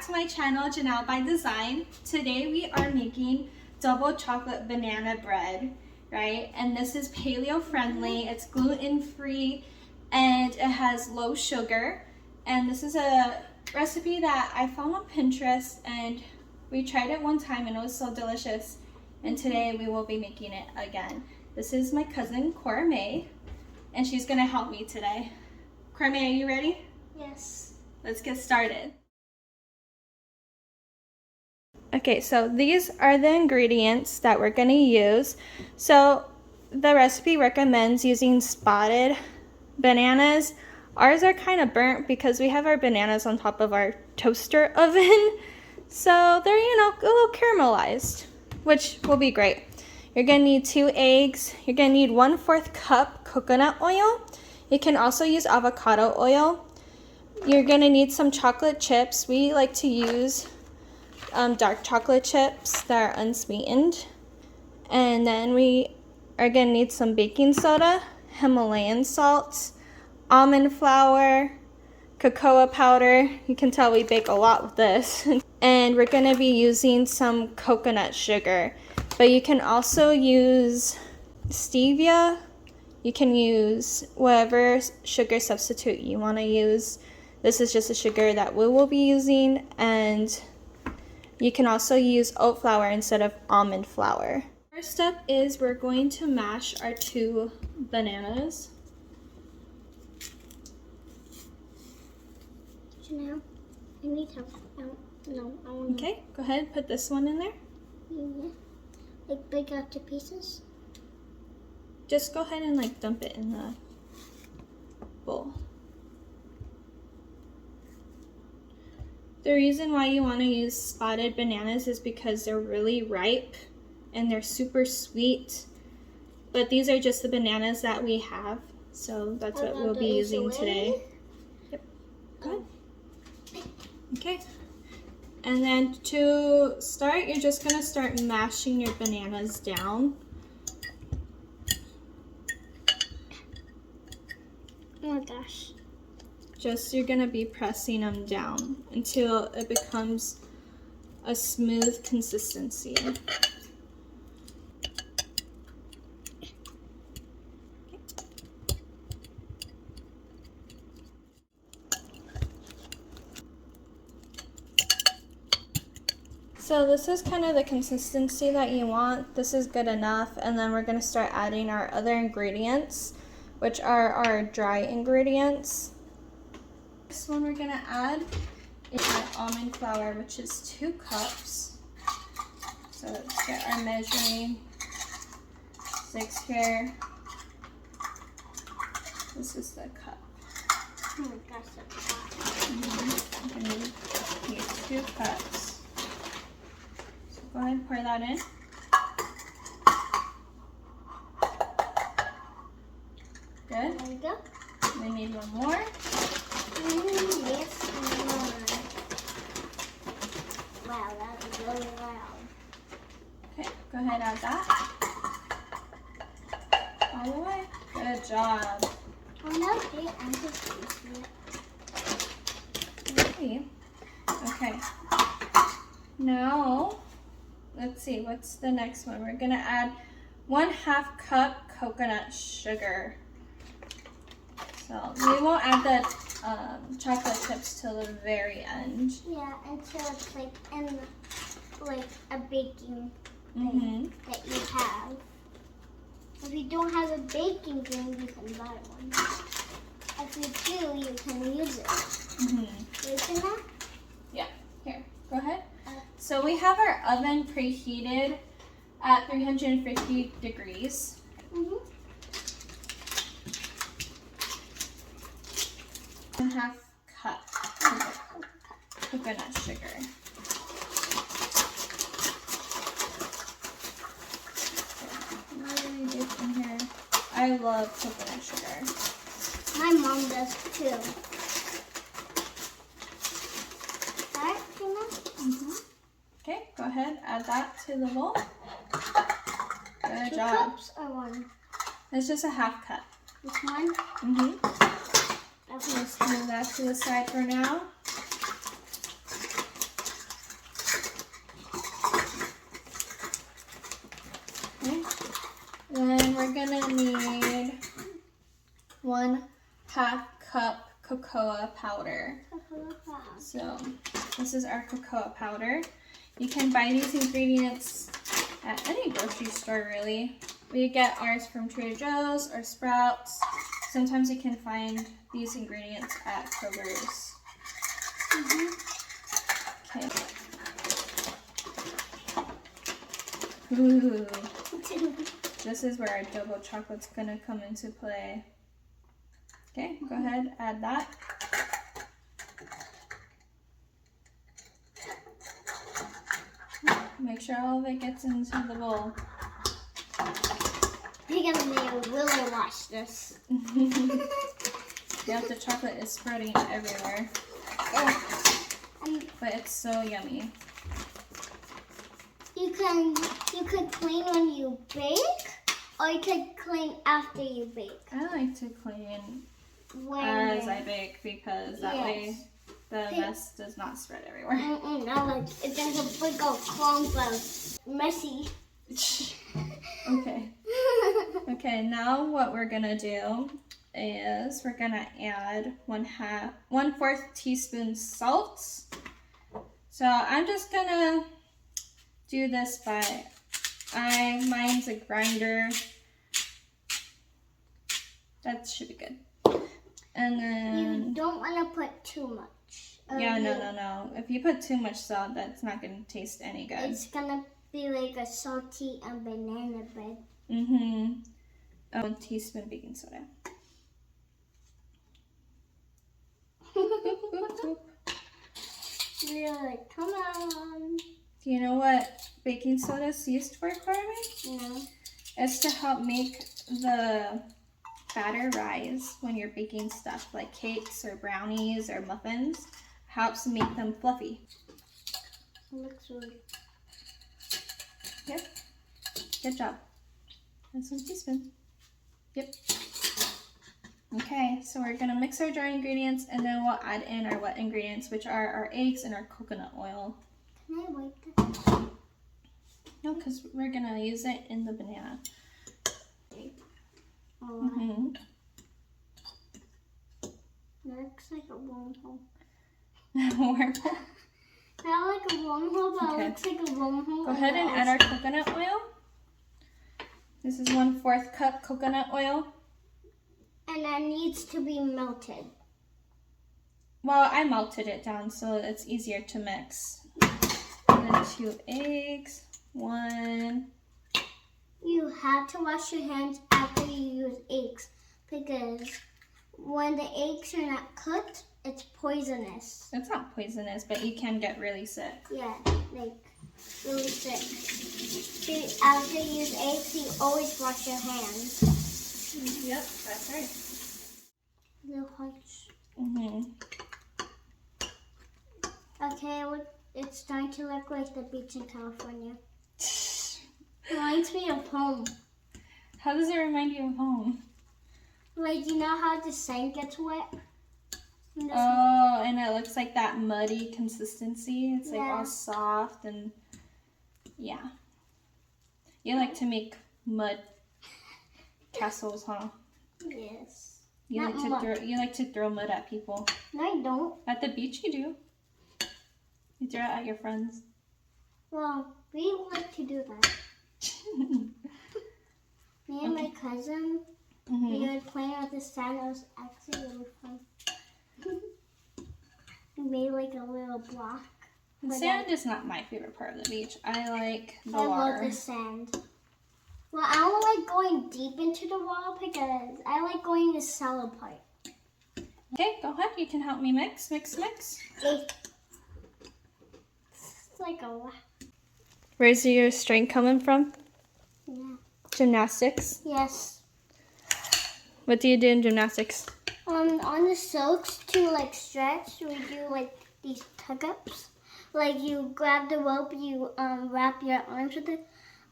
back to my channel, Janelle by Design. Today we are making double chocolate banana bread, right? And this is paleo friendly, it's gluten free, and it has low sugar. And this is a recipe that I found on Pinterest, and we tried it one time and it was so delicious. And today we will be making it again. This is my cousin Cora May, and she's gonna help me today. Cora May, are you ready? Yes. Let's get started. Okay, so these are the ingredients that we're going to use. So the recipe recommends using spotted bananas. Ours are kind of burnt because we have our bananas on top of our toaster oven. So they're, a little caramelized, which will be great. You're going to need 2 eggs. You're going to need 1/4 cup coconut oil. You can also use avocado oil. You're going to need some chocolate chips. We like to use dark chocolate chips that are unsweetened. And then we are going to need some baking soda, Himalayan salt, almond flour, cocoa powder. You can tell we bake a lot with this. And we're going to be using some coconut sugar. But you can also use stevia. You can use whatever sugar substitute you want to use. This is just a sugar that we will be using, and you can also use oat flour instead of almond flour. First step is we're going to mash our 2 bananas. Janelle, I need help. No, I want to. Okay, go ahead, put this one in there. Yeah. Like break out to pieces? Just go ahead and dump it in the bowl. The reason why you want to use spotted bananas is because they're really ripe and they're super sweet. But these are just the bananas that we have, so that's what we'll be using today. Yep. Good. Okay. And then to start, you're just going to start mashing your bananas down. Oh my gosh. You're going to be pressing them down until it becomes a smooth consistency. So this is kind of the consistency that you want. This is good enough. And then we're going to start adding our other ingredients, which are our dry ingredients. This one we're going to add is our almond flour, which is 2 cups. So let's get our measuring 6 here. This is the cup. Oh my gosh, that's hot. I'm going to use 2 cups. So go ahead and pour that in. Good. There we go. We need one more. Yes, more. Wow, that was really loud. Okay, go ahead and add that. All the way. Good job. Oh no, I'm just using it. Okay. Now, let's see, what's the next one? We're gonna add 1/2 cup coconut sugar. So we won't add the chocolate chips till the very end. Yeah, until it's in a baking thing that you have. If you don't have a baking thing, you can buy one. If you do, you can use it. Isn't that? Yeah, here, go ahead. So we have our oven preheated at 350 degrees. 1/2 cup coconut sugar. What do we do from here? I love coconut sugar. My mom does too. Right, Tina? Okay, go ahead, add that to the bowl. Good 2 job. cups or 1? It's just a 1/2 cup. This one? Let's move that to the side for now. we're gonna need 1/2 cup cocoa powder. So this is our cocoa powder. You can buy these ingredients at any grocery store, really. We get ours from Trader Joe's or Sprouts. Sometimes you can find these ingredients at Kroger's. Okay. Ooh. This is where our double chocolate's gonna come into play. Okay, go ahead, add that. Make sure all of it gets into the bowl. You're gonna really wash this. Yep, the chocolate is spreading everywhere. But it's so yummy. You could clean when you bake, or you could clean after you bake. I like to clean as I bake because that way the mess does not spread everywhere. No, like it's just a big old clump of messy. Okay. Okay, now what we're gonna do is we're gonna add 1/4 teaspoon salt. So I'm just gonna do this by mine's a grinder. That should be good. And then you don't want to put too much. Yeah, no. If you put too much salt, that's not gonna taste any good. It's gonna be like a salty banana bread. Mm-hmm. 1 teaspoon baking soda. You're like, come on. Do you know what baking soda is used for, Carmen? No. It's to help make the batter rise when you're baking stuff like cakes or brownies or muffins. Helps make them fluffy. It looks really. Yep. Good job. That's 1 teaspoon. Yep. Okay, so we're gonna mix our dry ingredients and then we'll add in our wet ingredients, which are our eggs and our coconut oil. Can I wipe this? No, because we're gonna use it in the banana. Oh, Mm-hmm. looks like a wormhole. Wormhole. Not like a wormhole, but Okay. it looks like a wormhole. Go ahead and add our coconut oil. This is 1/4 cup coconut oil. And that needs to be melted. Well, I melted it down so it's easier to mix. And then 2 eggs. 1. You have to wash your hands after you use eggs because when the eggs are not cooked, it's poisonous. It's not poisonous, but you can get really sick. Yeah, like really sick. So after you use eggs, you always wash your hands. Yep, that's right. The whites. Mm-hmm. Okay, it's starting to look like the beach in California. Reminds me of home. How does it remind you of home? Like, you know how the sand gets wet? Oh, and it looks like that muddy consistency. It's like all soft and yeah. You like to make mud castles, huh? Yes. You like to throw mud at people. No, I don't. At the beach you do. You throw it at your friends. Well, we like to do that. Me and my cousin, we were playing with the sand. It was actually really fun. We made like a little block. The sand is not my favorite part of the beach. I like the I water. love the sand. Well, I don't like going deep into the water because I like going the shallow part. Okay, go ahead. You can help me mix. It's like a... Where's your strength coming from? Yeah. Gymnastics? Yes. What do you do in gymnastics? On the silks to like stretch, we do like these tug-ups. Like you grab the rope, you wrap your arms with the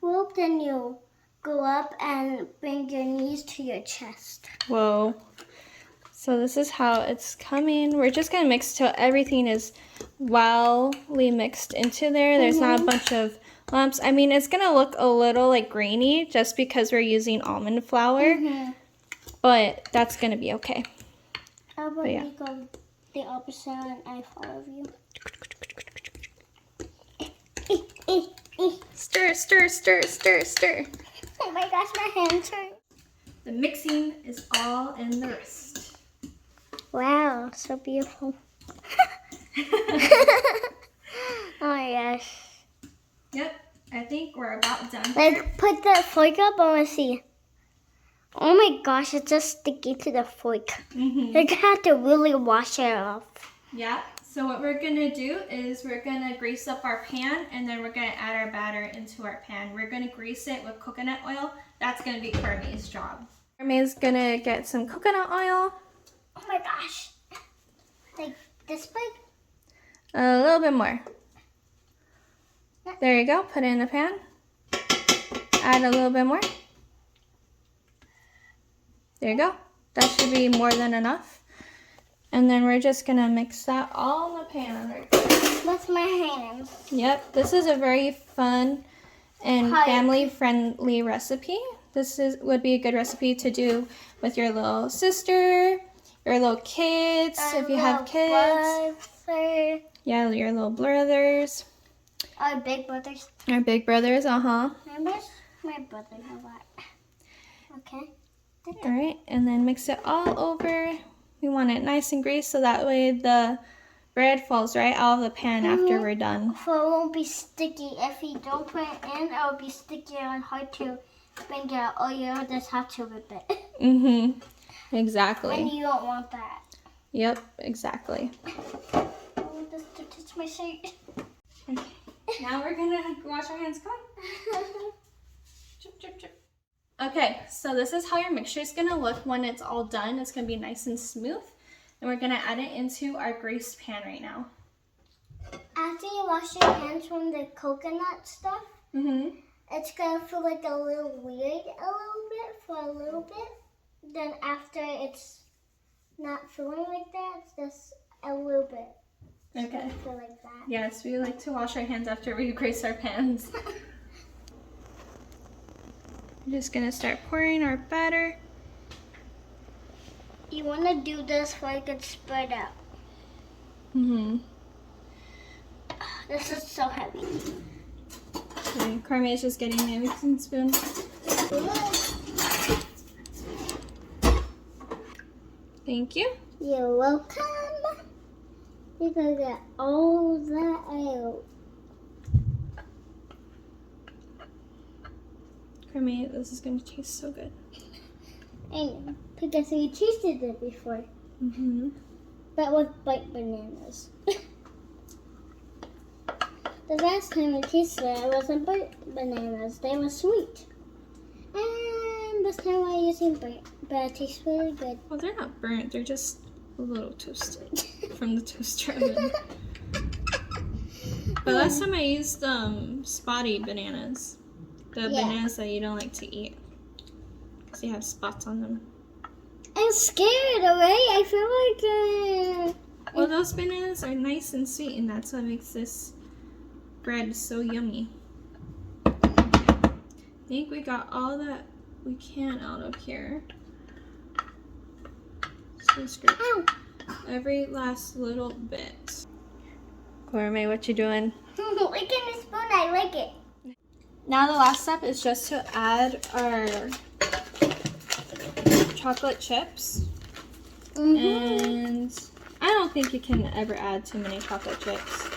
rope, then you go up and bring your knees to your chest. Whoa. So this is how it's coming. We're just gonna mix till everything is wellly mixed into there. There's not a bunch of lumps. I mean, it's gonna look a little like grainy just because we're using almond flour, but that's gonna be okay. How about we go the opposite and I follow you? Stir, stir, stir, stir, stir. Oh my gosh, my hands hurt. The mixing is all in the wrist. Wow, so beautiful. Oh my gosh. Yep, I think we're about done. Like, put the fork up, I want to see. Oh my gosh, it's just sticky to the fork. You're going to have to really wash it off. Yeah, so what we're going to do is we're going to grease up our pan, and then we're going to add our batter into our pan. We're going to grease it with coconut oil. That's going to be Carme's job. Carme's going to get some coconut oil. Oh my gosh. Like this big? A little bit more. There you go. Put it in the pan. Add a little bit more. There you go. That should be more than enough. And then we're just going to mix that all in the pan right there. With my hands. Yep. This is a very fun and family-friendly recipe. Would be a good recipe to do with your little sister, your little kids, if you have kids. Brother. Yeah, your little brothers. Our big brothers. Our big brothers, My brother have that. Okay. All right, and then mix it all over. We want it nice and greasy so that way the bread falls right out of the pan after we're done. So it won't be sticky. If you don't put it in, it'll be sticky and hard to bring it out. Or you'll just have to rip it. Exactly. And you don't want that. Yep, exactly. I want this to touch my shirt. Okay. Now we're gonna wash our hands. Come on. Chip, chip, chip. Okay, so this is how your mixture is gonna look when it's all done. It's gonna be nice and smooth. And we're gonna add it into our greased pan right now. After you wash your hands from the coconut stuff, it's gonna feel like a little weird for a little bit. Then after it's not feeling like that, it's just a little bit. It's gonna feel like that. Yes, we like to wash our hands after we grease our pans. We're just gonna start pouring our batter. You wanna do this so it can spread out. This is so heavy. Okay, Carme is just getting a mixing spoon. Thank you. You're welcome. You're gonna get all that out. Carme, this is gonna taste so good. I know, because we tasted it before. But with white bananas. The last time we tasted it, it wasn't burnt bananas. They were sweet. And this time we're using burnt, but it tastes really good. Well, they're not burnt. They're just a little toasted from the toaster oven. But last time I used spotty bananas. The bananas that you don't like to eat. Because they have spots on them. I'm scared, alright? I feel like... Well, those bananas are nice and sweet, and that's what makes this bread so yummy. I think we got all that we can out of here. So scrape every last little bit. Gourmet, what you doing? Look at the spoon, I like it. Now the last step is just to add our chocolate chips. And I don't think you can ever add too many chocolate chips.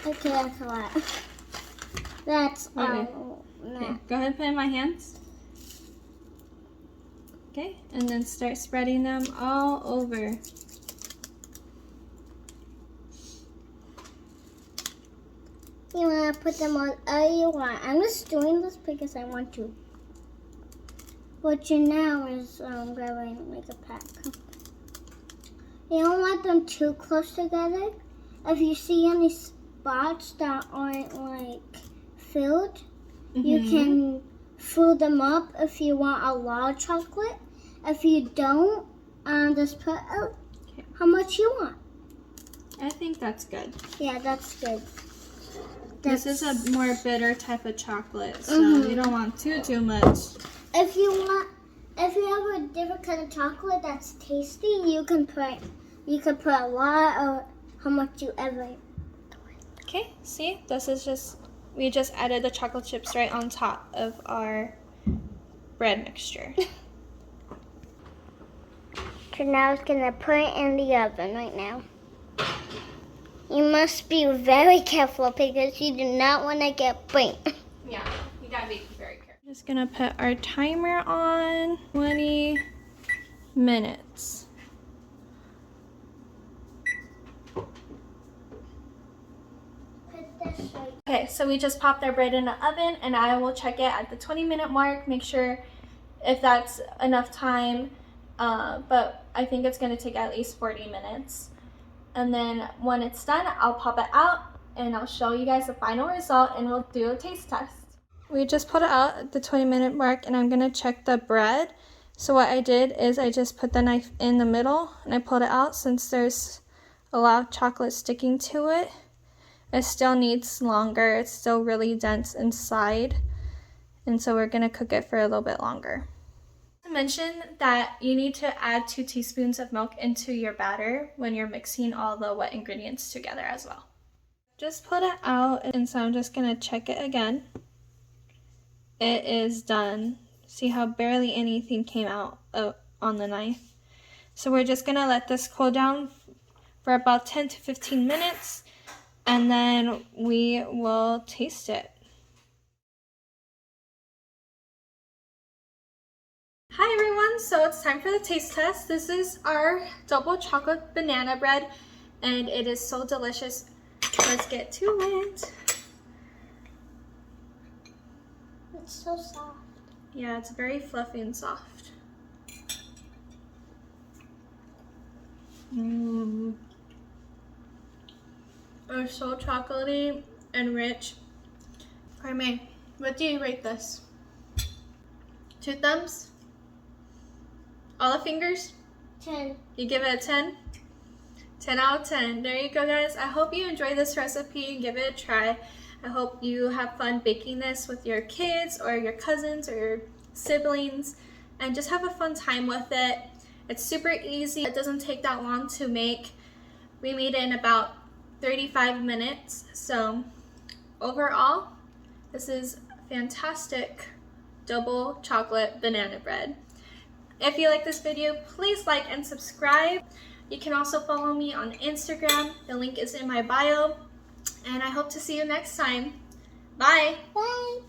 Okay, that's a lot. That's Okay, go ahead and put it in my hands. Okay, and then start spreading them all over. You want to put them on all you want. I'm just doing this because I want to. What you now is grabbing like a pack. You don't want them too close together. If you see any spots that aren't like filled, you can fill them up if you want a lot of chocolate. If you don't, just put how much you want. I think that's good. Yeah, that's good. This is a more bitter type of chocolate, so you don't want too much. If you have a different kind of chocolate that's tasty, you can put a lot or how much you ever. Okay, see, this is we just added the chocolate chips right on top of our bread mixture. So now it's gonna put it in the oven right now. You must be very careful because you do not want to get burnt. Yeah, you gotta be very careful. Just gonna put our timer on 20 minutes. Okay, so we just popped our bread in the oven and I will check it at the 20-minute mark, make sure if that's enough time, but I think it's gonna take at least 40 minutes. And then when it's done, I'll pop it out and I'll show you guys the final result and we'll do a taste test. We just put it out at the 20-minute mark and I'm gonna check the bread. So what I did is I just put the knife in the middle and I pulled it out since there's a lot of chocolate sticking to it. It still needs longer, it's still really dense inside. And so we're gonna cook it for a little bit longer. To mention that you need to add 2 teaspoons of milk into your batter when you're mixing all the wet ingredients together as well. Just put it out and so I'm just gonna check it again. It is done. See how barely anything came out on the knife. So we're just gonna let this cool down for about 10 to 15 minutes and then we will taste it. Hi everyone, so it's time for the taste test. This is our double chocolate banana bread and it is so delicious. Let's get to it. It's so soft. Yeah, it's very fluffy and soft. It's so chocolatey and rich. Carme, what do you rate this? 2 thumbs? All the fingers? 10. You give it a 10? 10 out of 10. There you go, guys. I hope you enjoy this recipe and give it a try. I hope you have fun baking this with your kids or your cousins or your siblings and just have a fun time with it. It's super easy. It doesn't take that long to make. We made it in about 35 minutes. So overall, this is fantastic double chocolate banana bread. If you like this video, please like and subscribe. You can also follow me on Instagram. The link is in my bio. And I hope to see you next time. Bye. Bye.